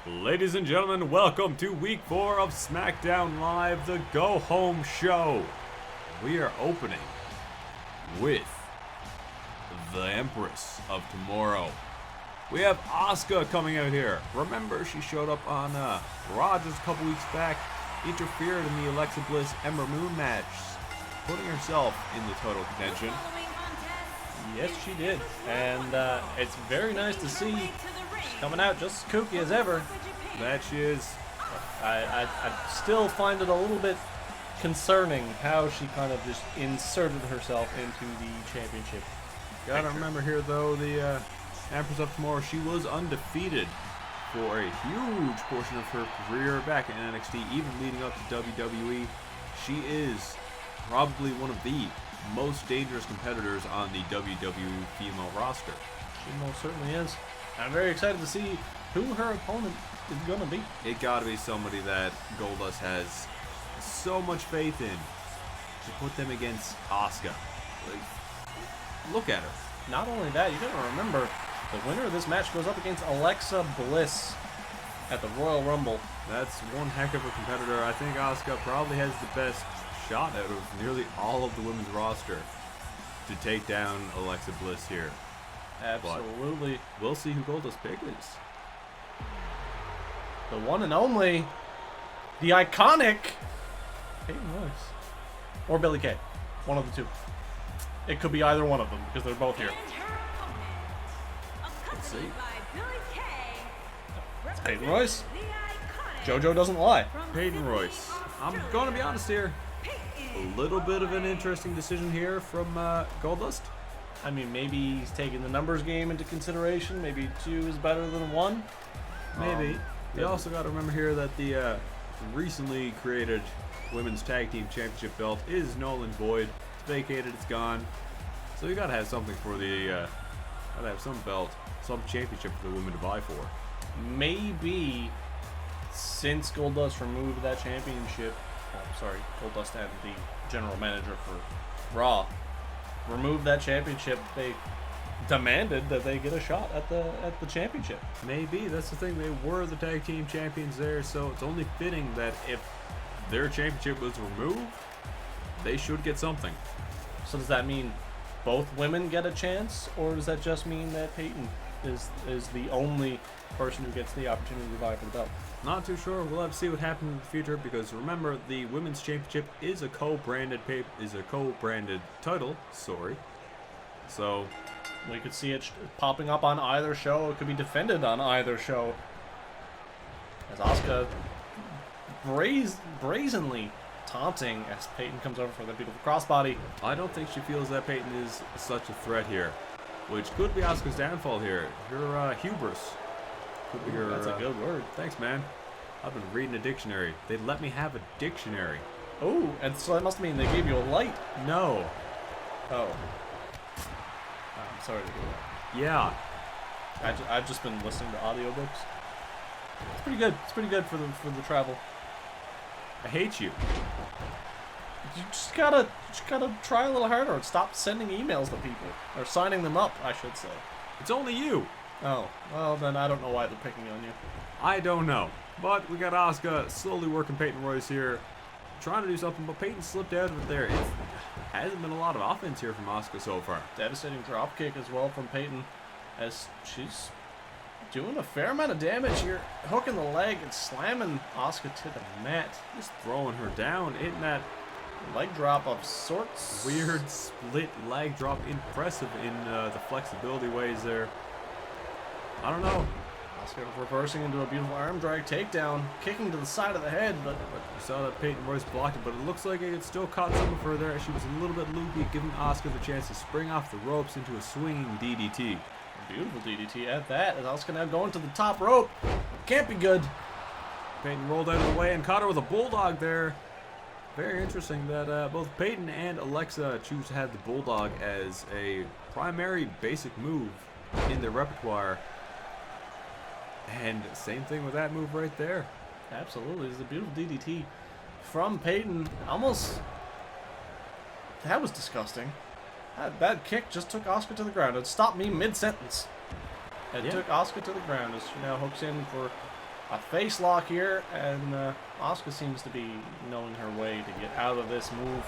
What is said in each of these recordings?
Ladies and gentlemen, welcome to week 4 of SmackDown Live, the Go Home Show. We are opening with the Empress of Tomorrow. We have Asuka coming out here. Remember, she showed up on Raw just a couple weeks back, interfered in the Alexa Bliss Ember Moon match, putting herself in the total contention. Yes, she did, and it's very nice to see she's coming out just as kooky as ever. That she is. I still find it a little bit concerning how she kind of just inserted herself into the championship. Gotta remember here, though, the Empress of Tomorrow, she was undefeated for a huge portion of her career back in NXT, even leading up to WWE. She is probably one of the most dangerous competitors on the WWE female roster. She most certainly is. I'm very excited to see who her opponent is going to be. It gotta be somebody that Goldust has so much faith in to put them against Asuka. Like, look at her. Not only that, you gotta remember, the winner of this match goes up against Alexa Bliss at the Royal Rumble. That's one heck of a competitor. I think Asuka probably has the best shot out of nearly all of the women's roster to take down Alexa Bliss here. Absolutely. But we'll see who Goldust pick is. The one and only, the iconic Peyton Royce. Or Billy Kay. One of the two. It could be either one of them because they're both here. Let's see. It's Peyton Royce. JoJo doesn't lie. Peyton Royce. I'm going to be honest here. A little bit of an interesting decision here from Goldust. I mean, maybe he's taking the numbers game into consideration. Maybe 2 is better than 1. Maybe. You also got to remember here that the recently created Women's Tag Team Championship belt is null and void. It's vacated. It's gone. So you got to have something for the. Got to have some belt, some championship for the women to vie for. Maybe since Goldust removed that championship. Goldust and the general manager for Raw removed that championship. They demanded that they get a shot at the championship. Maybe that's the thing. They were the tag team champions there, so it's only fitting that if their championship was removed, they should get something. So does that mean both women get a chance, or does that just mean that Peyton is the only person who gets the opportunity to vie for the belt? Not too sure. We'll have to see what happens in the future, because remember, the women's championship is a co-branded title. So we could see it popping up on either show. It could be defended on either show. As Asuka brazenly taunting as Peyton comes over for the beautiful crossbody. I don't think she feels that Peyton is such a threat here, which could be Asuka's downfall here. Her hubris. Could be her, that's a good word. Thanks, man. I've been reading a dictionary. They let me have a dictionary. Oh, and so that must mean they gave you a light. No. Oh. I'm sorry to hear that. Yeah. I've just been listening to audiobooks. It's pretty good. It's pretty good for the travel. I hate you. You just gotta try a little harder and stop sending emails to people. Or signing them up, I should say. It's only you. Oh, well then I don't know why they're picking on you. I don't know. But we got Asuka slowly working Peyton Royce here, trying to do something, but Peyton slipped out of it there. It hasn't been a lot of offense here from Asuka so far. Devastating drop kick as well from Peyton, as she's doing a fair amount of damage here, hooking the leg and slamming Asuka to the mat. Just throwing her down, hitting that leg drop of sorts. Weird split leg drop, impressive in the flexibility ways there. I don't know. Asuka reversing into a beautiful arm drag takedown, kicking to the side of the head, but you saw that Peyton Royce blocked it, but it looks like it still caught some of her there. She was a little bit loopy, giving Asuka the chance to spring off the ropes into a swinging DDT. A beautiful DDT at that, as Asuka now going to the top rope. Can't be good. Peyton rolled out of the way and caught her with a bulldog there. Very interesting that both Peyton and Alexa choose to have the bulldog as a primary basic move in their repertoire. And same thing with that move right there. Absolutely. It's a beautiful DDT from Peyton. Almost. That was disgusting. That kick just took Asuka to the ground. It stopped me mid-sentence. It took Asuka to the ground as she now hooks in for a face lock here, and Asuka seems to be knowing her way to get out of this move.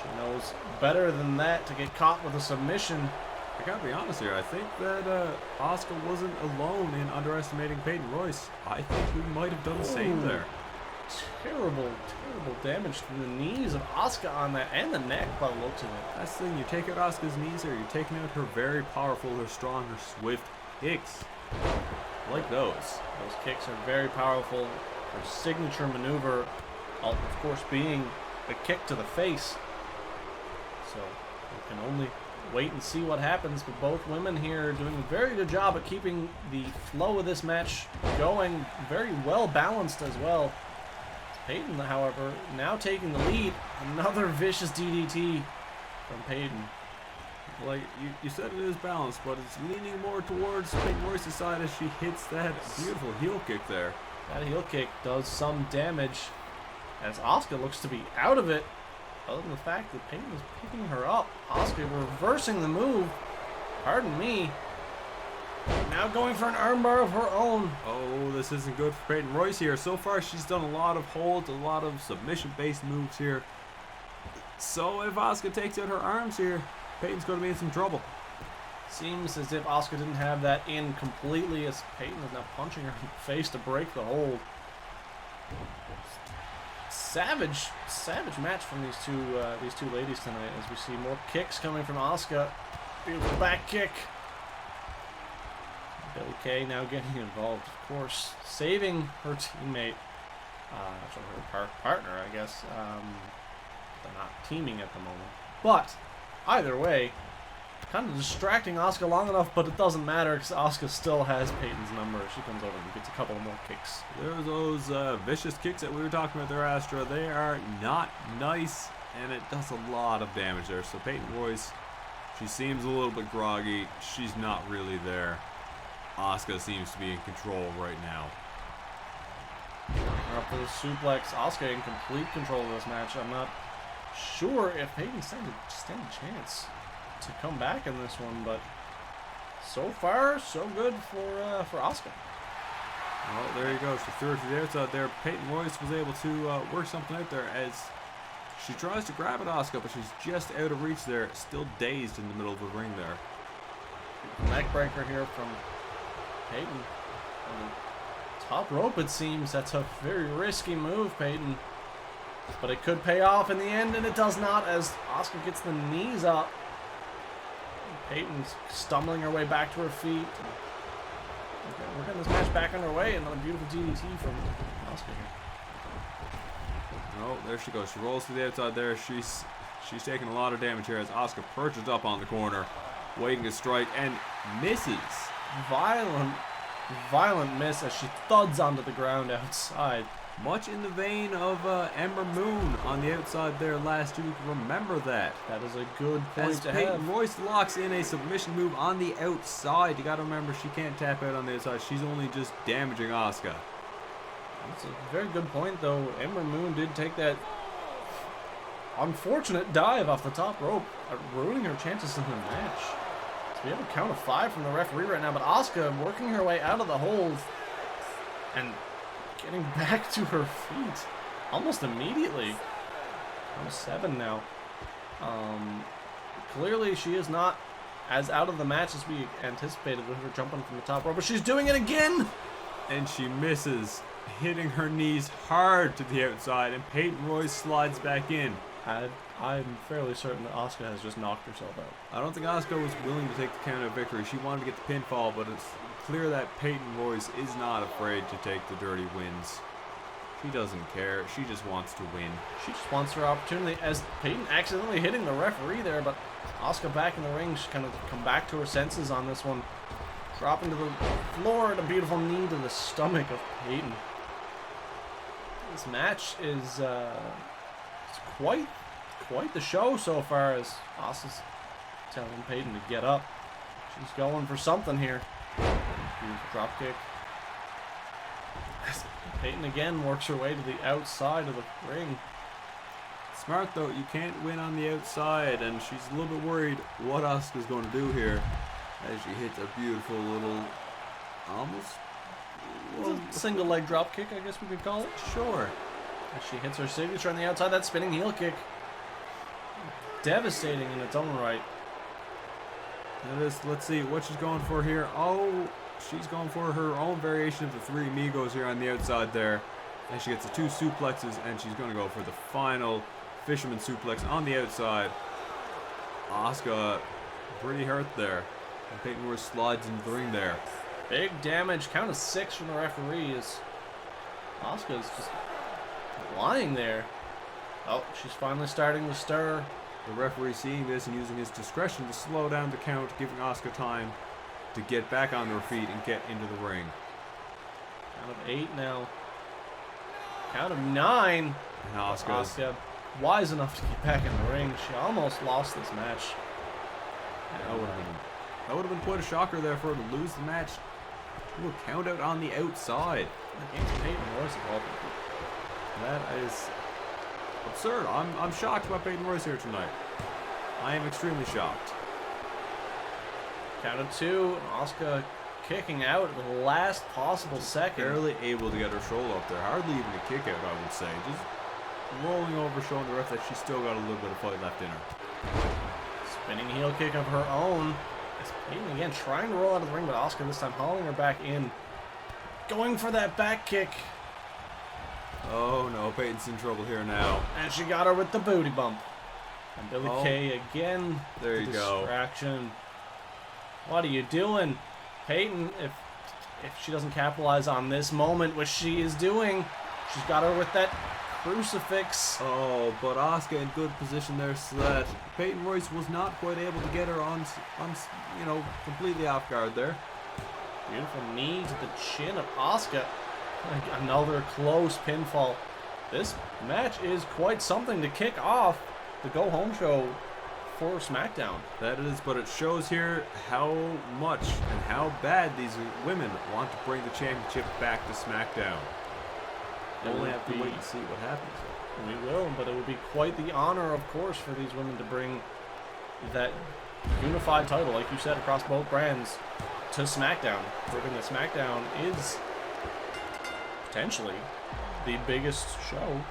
She knows better than that to get caught with a submission. I gotta be honest here. I think that Asuka wasn't alone in underestimating Peyton Royce. I think we might have done the same there. Terrible, terrible damage to the knees of Asuka on that, and the neck by the looks of it. That's the thing. You take out Asuka's knees here. You're taking out her very powerful, her strong, her swift kicks. Like those. Those kicks are very powerful. Her signature maneuver, of course, being a kick to the face. So we can only wait and see what happens, but both women here are doing a very good job at keeping the flow of this match going. Very well balanced as well. Peyton, however, now taking the lead. Another vicious DDT from Peyton. Like, you said it is balanced, but it's leaning more towards Peyton Royce's side as she hits that beautiful heel kick there. That heel kick does some damage as Asuka looks to be out of it. Other than the fact that Peyton is picking her up. Asuka reversing the move. Pardon me. Now going for an armbar of her own. Oh, this isn't good for Peyton Royce here. So far, she's done a lot of holds, a lot of submission-based moves here. So if Asuka takes out her arms here, Peyton's going to be in some trouble. Seems as if Asuka didn't have that in completely, as Peyton is now punching her in the face to break the hold. Savage match from these two ladies tonight, as we see more kicks coming from Asuka. Beautiful back kick. Billie Kay now getting involved, of course, saving her teammate, actually her partner, I guess. They're not teaming at the moment, but either way, kind of distracting Asuka long enough, but it doesn't matter because Asuka still has Peyton's number. She comes over and gets a couple more kicks. There's those vicious kicks that we were talking about there, Astra. They are not nice, and it does a lot of damage there. So Peyton Royce, she seems a little bit groggy. She's not really there. Asuka seems to be in control right now. Up for the suplex. Asuka in complete control of this match. I'm not sure if Peyton stand a chance to come back in this one, but so far so good for Asuka. Well, there you go. She threw it to the outside there. Peyton Royce was able to work something out there as she tries to grab at Asuka, but she's just out of reach there, still dazed in the middle of the ring there. Neck breaker here from Peyton. On the top rope, it seems. That's a very risky move, Peyton. But it could pay off in the end, and it does not, as Asuka gets the knees up. Peyton's stumbling her way back to her feet. We're getting this match back underway. Another beautiful DDT from Asuka here. Oh, there she goes. She rolls to the outside there. She's taking a lot of damage here as Asuka perches up on the corner, waiting to strike, and misses. Violent miss as she thuds onto the ground outside. Much in the vein of Ember Moon on the outside there last week. Remember that. That is a good point as to Peyton have. Royce locks in a submission move on the outside. You got to remember, she can't tap out on the outside. She's only just damaging Asuka. That's a very good point, though. Ember Moon did take that unfortunate dive off the top rope, ruining her chances in the match. So we have a count of 5 from the referee right now, but Asuka working her way out of the hold and getting back to her feet almost immediately. Almost 7 now. Clearly she is not as out of the match as we anticipated with her jumping from the top rope, but she's doing it again! And she misses, hitting her knees hard to the outside, and Peyton Royce slides back in. I'm fairly certain that Asuka has just knocked herself out. I don't think Asuka was willing to take the count of victory. She wanted to get the pinfall, but it's clear that Peyton Royce is not afraid to take the dirty wins. She doesn't care. She just wants to win. She just wants her opportunity, as Peyton accidentally hitting the referee there, but Asuka back in the ring. She kind of come back to her senses on this one. Dropping to the floor and a beautiful knee to the stomach of Peyton. This match is it's quite the show so far, as Asuka's telling Peyton to get up. She's going for something here. Beautiful drop kick. Peyton again works her way to the outside of the ring. Smart though, you can't win on the outside, and she's a little bit worried what Asuka's going to do here as she hits a beautiful little, almost Single leg drop kick, I guess we could call it. Sure. As she hits her signature on the outside, that spinning heel kick. Devastating in its own right. Let's see what she's going for here. Oh, she's going for her own variation of the three amigos here on the outside there. And she gets the 2 suplexes, and she's going to go for the final fisherman suplex on the outside. Asuka pretty hurt there. And Peyton Royce slides into the ring there. Big damage, count of 6 from the referee as Asuka's just lying there. Oh, she's finally starting to stir. The referee seeing this and using his discretion to slow down the count, giving Asuka time to get back on her feet and get into the ring. Count of 8 now. Count of 9. And Asuka wise enough to get back in the ring. She almost lost this match. That would have been quite a shocker there for her to lose the match to a count out on the outside. Against Peyton Royce of all people. That is absurd. I'm shocked about Peyton Royce here tonight. I am extremely shocked. Count of 2. Asuka kicking out at the last possible second. Barely able to get her shoulder up there. Hardly even a kick out, I would say. Just rolling over, showing the ref that she's still got a little bit of fight left in her. Spinning heel kick of her own. As Peyton again trying to roll out of the ring, but Asuka this time hauling her back in. Going for that back kick. Oh no, Peyton's in trouble here now. And she got her with the booty bump. And Billie Kay again. There you go. Distraction. What are you doing? Peyton, if she doesn't capitalize on this moment, which she is doing, she's got her with that crucifix. Oh, but Asuka in good position there so that Peyton Royce was not quite able to get her on completely off guard there. Beautiful knee to the chin of Asuka. Another close pinfall. This match is quite something to kick off the Go Home show for SmackDown. That is, but it shows here how much and how bad these women want to bring the championship back to SmackDown. We'll only have to wait and see what happens. We will, but it would be quite the honor, of course, for these women to bring that unified title, like you said, across both brands to SmackDown, proving that SmackDown is potentially the biggest show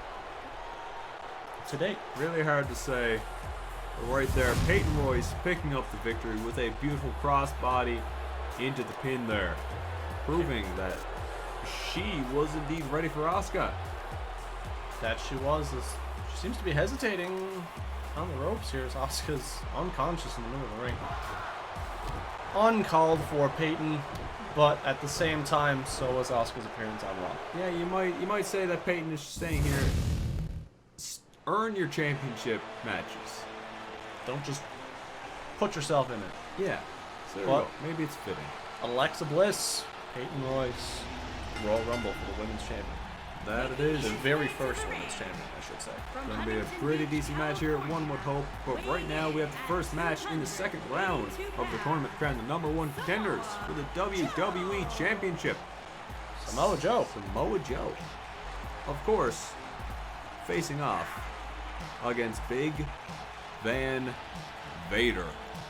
to date. Really hard to say. But right there, Peyton Royce picking up the victory with a beautiful crossbody into the pin there, proving that she was indeed ready for Asuka. That she was. She seems to be hesitating on the ropes here as Asuka's unconscious in the middle of the ring. Uncalled for Peyton, but at the same time, so was Asuka's appearance on Raw. Yeah, you might say that Peyton is saying here, earn your championship matches. Don't just put yourself in it. Yeah, so there we go. Maybe it's fitting. Alexa Bliss, Peyton Royce, Royal Rumble for the Women's Champion. That it is. The very first Women's Champion, I should say. Going to be a pretty decent match here, one would hope. But right now, we have the first match in the second round of the tournament to crown the #1 contenders for the WWE Championship. Samoa Joe. Samoa Joe. Of course, facing off against Big Van Vader.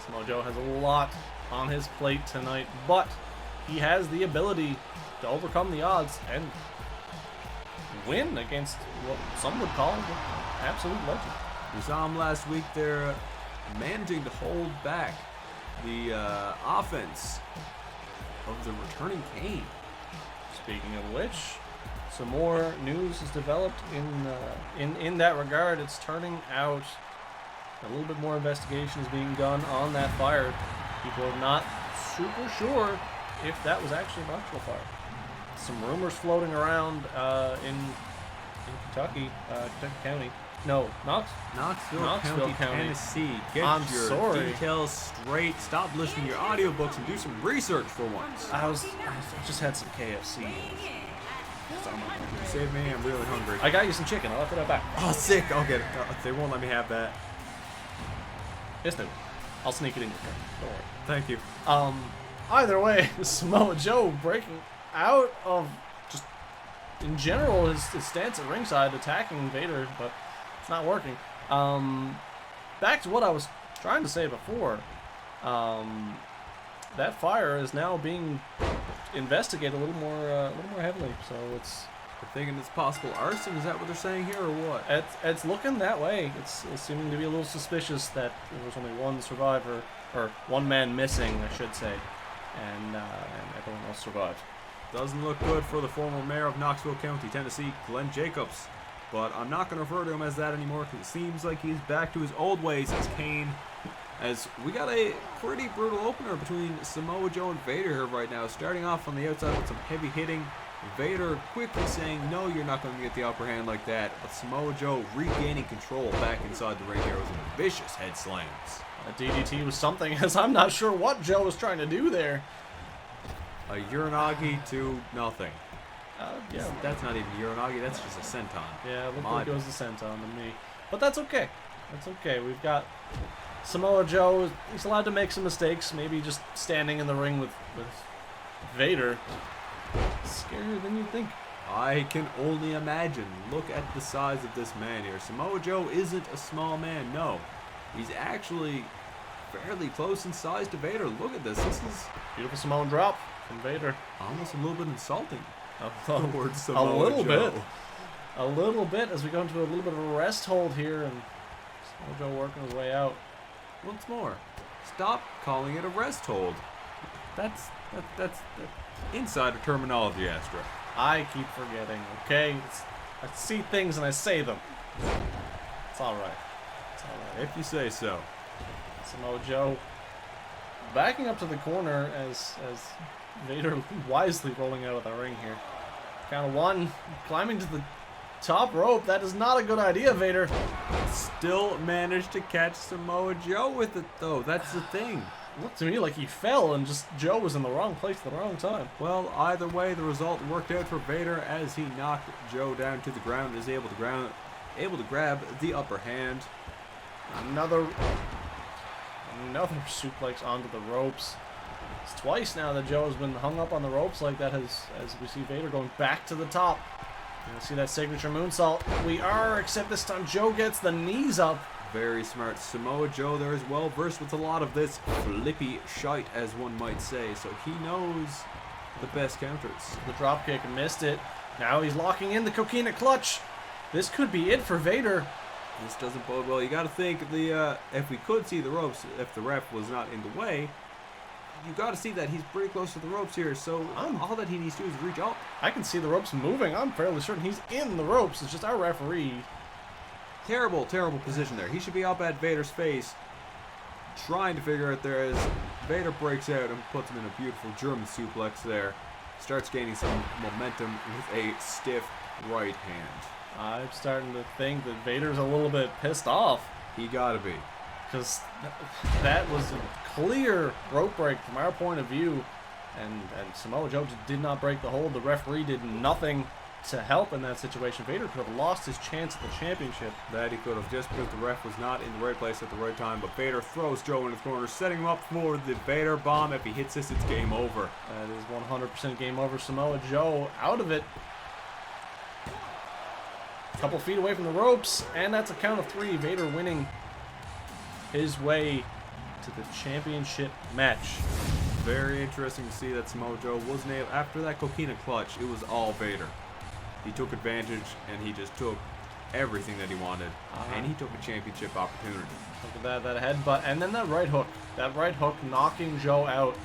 Samoa Joe has a lot on his plate tonight, but he has the ability to overcome the odds and win against what some would call an absolute legend. We saw him last week there managing to hold back the offense of the returning Kane. Speaking of which, some more news has developed in that regard. It's turning out a little bit more investigation is being done on that fire. People are not super sure if that was actually an actual fire. Some rumors floating around in Kentucky, Kentucky County. No, Knoxville County, Tennessee. Get your sorry. details straight. Stop listening to your audiobooks and do some research for once. I just had some KFC. Save me, I'm really hungry. I got you some chicken. I'll have to that back. Oh, sick. I'll get it. They won't let me have that. Yes, they will. I'll sneak it in your car. Don't worry. Thank you. Either way, Samoa Joe breaking out of just in general his stance at ringside, attacking Vader, but it's not working. Back to what I was trying to say before. That fire is now being investigate a little more heavily. So They're thinking it's possible arson. Is that what they're saying here, or what? it's looking that way. It's seeming to be a little suspicious that there was only one survivor, or one man missing, I should say, and everyone else survived. Doesn't look good for the former mayor of Knoxville County, Tennessee, Glenn Jacobs. But I'm not going to refer to him as that anymore because it seems like he's back to his old ways as Kane. As we got a pretty brutal opener between Samoa Joe and Vader here right now. Starting off on the outside with some heavy hitting. Vader quickly saying, no, you're not going to get the upper hand like that. But Samoa Joe regaining control back inside the ring here with some vicious head slams. A DDT was something, as I'm not sure what Joe was trying to do there. A Uranagi to nothing. Yeah, That's not even Uranagi, that's just a senton. Yeah, it looked like it was a senton to me. But that's okay. That's okay. We've got Samoa Joe. He's allowed to make some mistakes. Maybe just standing in the ring with Vader. Scarier than you'd think. I can only imagine. Look at the size of this man here. Samoa Joe isn't a small man, no. He's actually fairly close in size to Vader. Look at this. This is Beautiful Samoan drop from Vader. almost a little bit insulting. Towards Samoa a little Joe. bit. A little bit as we go into a little bit of a rest hold here, and Samoa Joe working his way out. Once more, stop calling it a rest hold. That's insider terminology, Astra. I keep forgetting, okay? I see things and I say them. It's alright. It's alright. If you say so. Samoa Joe backing up to the corner as Vader wisely rolling out of the ring here. Count of one, climbing to the top rope. That is not a good idea, Vader. Still managed to catch Samoa Joe with it, though. That's the thing. Looked to me like he fell and just Joe was in the wrong place at the wrong time. Well, either way, the result worked out for Vader as he knocked Joe down to the ground and is able to grab the upper hand. Another suplex onto the ropes. It's twice now that Joe has been hung up on the ropes like that as we see Vader going back to the top. You see that signature moonsault. Except this time Joe gets the knees up. Very smart. Samoa Joe there is well versed with a lot of this flippy shite, as one might say, so he knows the best counters. The dropkick missed it. Now he's locking in the coquina clutch. This could be it for Vader. This doesn't bode well. You got to think if we could see the ropes, if the ref was not in the way, you got to see that he's pretty close to the ropes here. So all that he needs to do is reach up. I can see the ropes moving. I'm fairly certain he's in the ropes. It's just our referee. Terrible position there. He should be up at Vader's face, trying to figure out there as Vader breaks out and puts him in a beautiful German suplex there. Starts gaining some momentum with a stiff right hand. I'm starting to think that Vader's a little bit pissed off. He gotta be. Because that was a clear rope break from our point of view. And Samoa Joe did not break the hold. The referee did nothing to help in that situation. Vader could have lost his chance at the championship. That he could have, just because the ref was not in the right place at the right time. But Vader throws Joe in his corner, setting him up for the Vader bomb. If he hits this, it's game over. That is 100% game over. Samoa Joe out of it. A couple feet away from the ropes, and that's a count of 3. Vader winning his way to the championship match. Very interesting to see that Samoa Joe wasn't able, after that coquina clutch, it was all Vader. He took advantage, and he just took everything that he wanted, and he took a championship opportunity. Look at that headbutt, and then that right hook. That right hook knocking Joe out.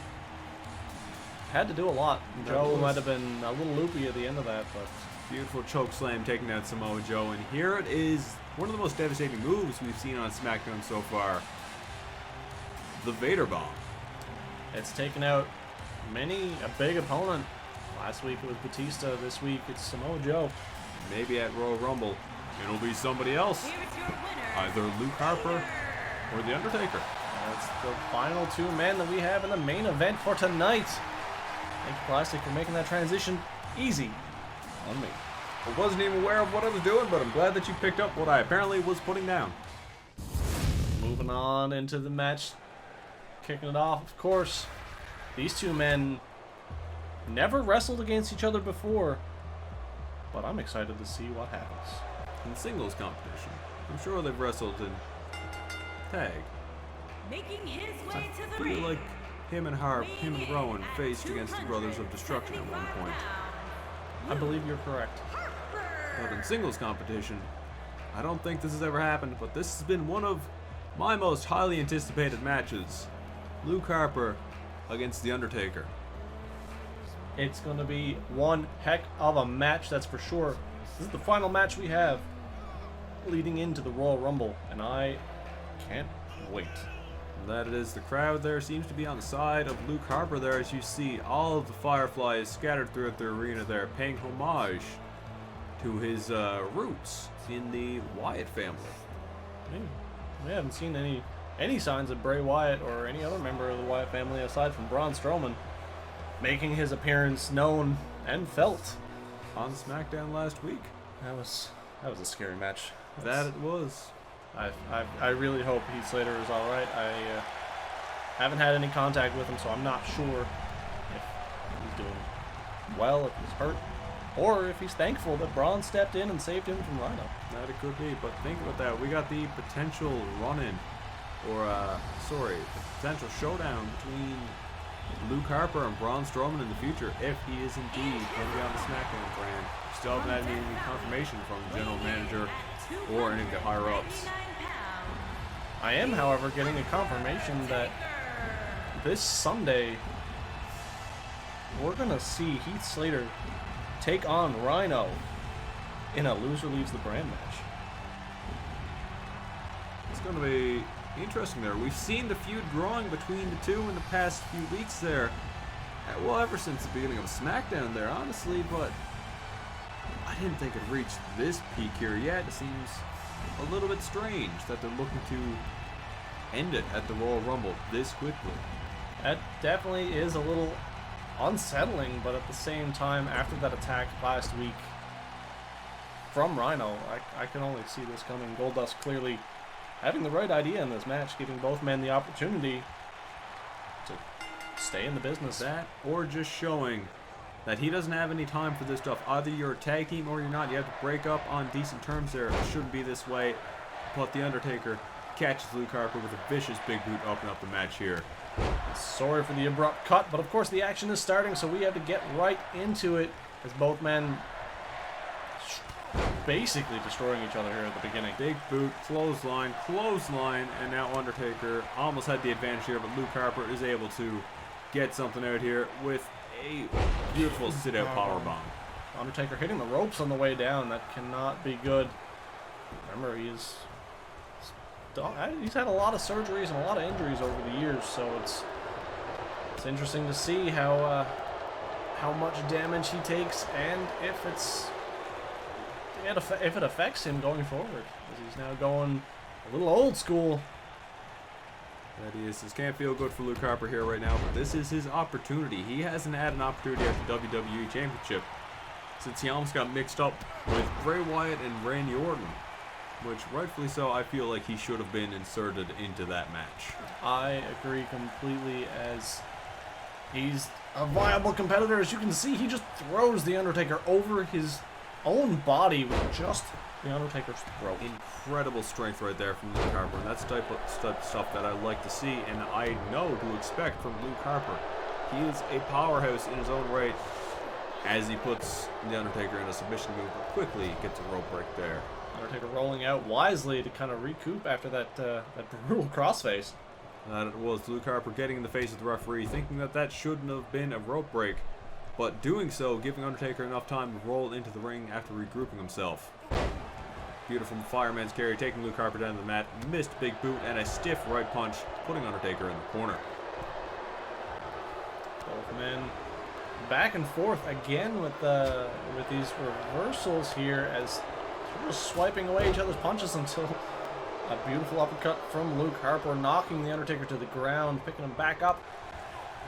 Had to do a lot. Joe might have been a little loopy at the end of that, but... Beautiful choke slam taking out Samoa Joe, and here it is, one of the most devastating moves we've seen on SmackDown so far. The Vader bomb. It's taken out a big opponent. Last week it was Batista. This week it's Samoa Joe. Maybe at Royal Rumble, it'll be somebody else. Either Luke Harper or The Undertaker. That's the final 2 men that we have in the main event for tonight. Thank you, Plastic, for making that transition easy on me. I wasn't even aware of what I was doing, but I'm glad that you picked up what I apparently was putting down. Moving on into the match. Kicking it off, of course. These 2 men never wrestled against each other before, but I'm excited to see what happens. In singles competition, I'm sure they've wrestled in tag. Making his way to I the feel ring. like him and Harp, him and Rowan faced against the Brothers of Destruction at one point. I believe you're correct. But in singles competition, I don't think this has ever happened, but this has been one of my most highly anticipated matches. Luke Harper against The Undertaker. It's going to be one heck of a match, that's for sure. This is the final match we have leading into the Royal Rumble, and I can't wait. That it is. The crowd there seems to be on the side of Luke Harper there, as you see all of the Fireflies scattered throughout the arena there, paying homage to his roots in the Wyatt family. We haven't seen any signs of Bray Wyatt or any other member of the Wyatt family aside from Braun Strowman making his appearance known and felt On SmackDown last week. That was a scary match. That it was. I really hope Heath Slater is all right. I haven't had any contact with him, so I'm not sure if he's doing well, if he's hurt, or if he's thankful that Braun stepped in and saved him from Rhino. That it could be, but think about that. We got the potential run-in, or the potential showdown between Luke Harper and Braun Strowman in the future, if he is indeed going to be on the SmackDown brand. Still haven't had any confirmation from the general manager or any of the higher-ups. I am, however, getting a confirmation that this Sunday we're going to see Heath Slater take on Rhino in a loser leaves the brand match. It's going to be interesting there. We've seen the feud growing between the two in the past few weeks there. Well, ever since the beginning of SmackDown there, honestly, but I didn't think it reached this peak here yet. It seems a little bit strange that they're looking to end it at the Royal Rumble this quickly. That definitely is a little unsettling, but at the same time, after that attack last week from Rhino, I can only see this coming. Goldust clearly having the right idea in this match, giving both men the opportunity to stay in the business. That, or just showing that he doesn't have any time for this stuff. Either you're a tag team or you're not. You have to break up on decent terms there. It shouldn't be this way. But The Undertaker catches Luke Harper with a vicious big boot, open up the match here. Sorry for the abrupt cut, but of course the action is starting, so we have to get right into it as both men basically destroying each other here at the beginning. Big boot, clothesline, and now Undertaker almost had the advantage here, but Luke Harper is able to get something out here with a beautiful sit-out powerbomb. Undertaker hitting the ropes on the way down. That cannot be good. Remember, he's had a lot of surgeries and a lot of injuries over the years, so it's interesting to see how much damage he takes and if it affects him going forward, because he's now going a little old school. That he is. This can't feel good for Luke Harper here right now, but this is his opportunity. He hasn't had an opportunity at the WWE Championship since he almost got mixed up with Bray Wyatt and Randy Orton, which rightfully so, I feel like he should have been inserted into that match. I agree completely, as he's a viable competitor. As you can see, he just throws The Undertaker over his own body with just The Undertaker's throat. Incredible strength right there from Luke Harper, and that's the type of stuff that I like to see, and I know to expect from Luke Harper. He is a powerhouse in his own right, as he puts The Undertaker in a submission move, but quickly gets a rope break there. Undertaker rolling out wisely to kind of recoup after that brutal crossface. That it was Luke Harper getting in the face of the referee, thinking that shouldn't have been a rope break, but doing so, giving Undertaker enough time to roll into the ring after regrouping himself. Beautiful fireman's carry, taking Luke Harper down to the mat, missed big boot, and a stiff right punch, putting Undertaker in the corner. Both men back and forth again with these reversals here, as they're just swiping away each other's punches until a beautiful uppercut from Luke Harper, knocking The Undertaker to the ground, picking him back up.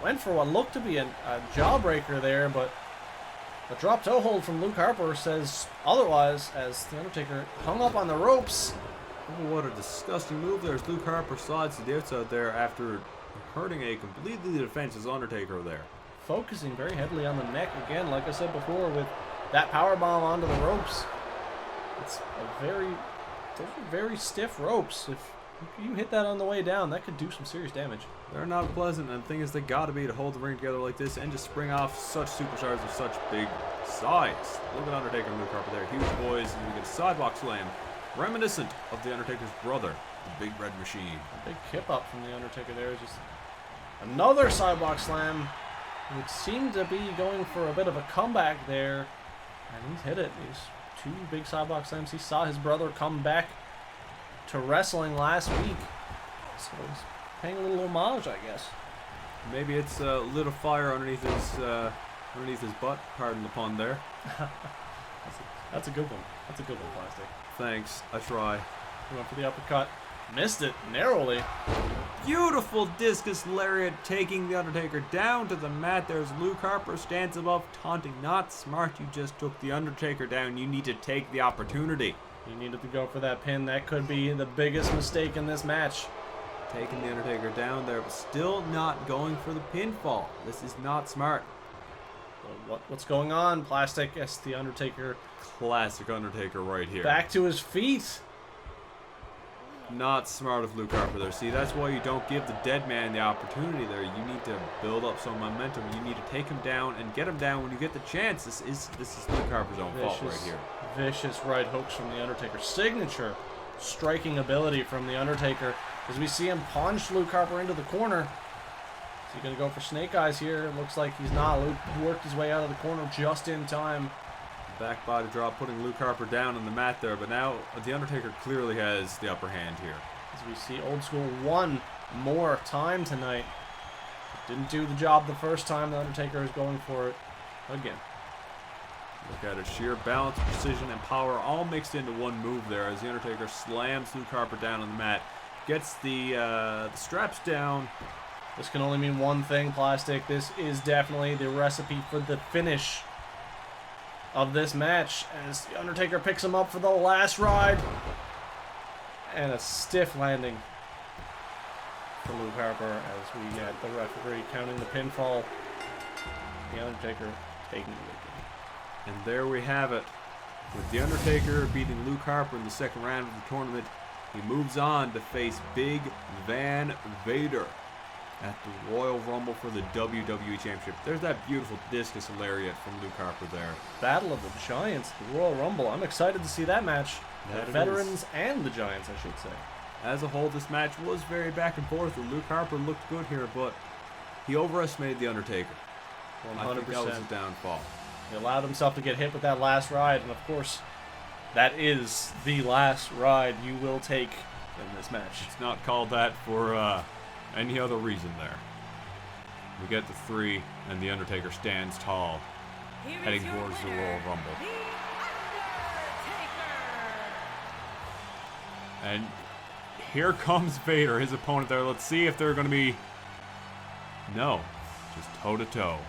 Went for what looked to be a jawbreaker there, but a drop toe hold from Luke Harper says otherwise, as The Undertaker hung up on the ropes. Oh, what a disgusting move there as Luke Harper slides to the outside there after hurting a completely defenseless Undertaker there. Focusing very heavily on the neck again, like I said before, with that powerbomb onto the ropes. It's those are very stiff ropes. If You hit that on the way down, that could do some serious damage. They're not pleasant, and the thing is, they gotta be to hold the ring together like this and just spring off such superstars with such big size. Look at Undertaker and Luke Harper there, huge boys, and we get a sidewalk slam, reminiscent of the Undertaker's brother, the Big Red Machine. A big kip up from the Undertaker there, just another sidewalk slam, which seemed to be going for a bit of a comeback there, and he's hit it. He's 2 big sidewalk slams. He saw his brother come back to wrestling last week, so he's paying a little homage, I guess. Maybe it's a little fire underneath his butt. Pardon the pun there. That's a good one. That's a good one, Plastic. Thanks. I try. He went for the uppercut. Missed it narrowly. Beautiful discus lariat taking the Undertaker down to the mat. There's Luke Harper, stands above, taunting. Not smart. You just took the Undertaker down. You need to take the opportunity. He needed to go for that pin. That could be the biggest mistake in this match. Taking the Undertaker down there, but still not going for the pinfall. This is not smart. What's going on, Plastic? Yes, the Undertaker. Classic Undertaker right here. Back to his feet. Not smart of Luke Harper there. See, that's why you don't give the dead man the opportunity there. You need to build up some momentum. You need to take him down and get him down when you get the chance. This is Luke Harper's own fault right here. Vicious right hooks from the Undertaker. Signature striking ability from the Undertaker as we see him punch Luke Harper into the corner. Is he going to go for snake eyes here? Looks like he's not. Luke worked his way out of the corner just in time. Back body drop, putting Luke Harper down on the mat there, but now the Undertaker clearly has the upper hand here. As we see Old School one more time tonight. Didn't do the job the first time. The Undertaker is going for it again. Look at it, sheer balance, precision, and power all mixed into one move there as the Undertaker slams Luke Harper down on the mat. Gets the straps down. This can only mean one thing, Plastic. This is definitely the recipe for the finish of this match as the Undertaker picks him up for the last ride. And a stiff landing for Luke Harper as we get the referee counting the pinfall. The Undertaker taking the victory. And there we have it. With the Undertaker beating Luke Harper in the second round of the tournament, he moves on to face Big Van Vader at the Royal Rumble for the WWE Championship. There's that beautiful discus lariat from Luke Harper there. Battle of the Giants, the Royal Rumble. I'm excited to see that match. That The veterans and the Giants, I should say. As a whole, this match was very back and forth. Luke Harper looked good here, but he overestimated the Undertaker. 100%. I think that was his downfall. He allowed himself to get hit with that last ride, and of course, that is the last ride you will take in this match. It's not called that for any other reason there. We get the 3, and the Undertaker stands tall, heading towards the Royal Rumble. And here comes Vader, his opponent there. Let's see if they're going to be... No, just toe-to-toe.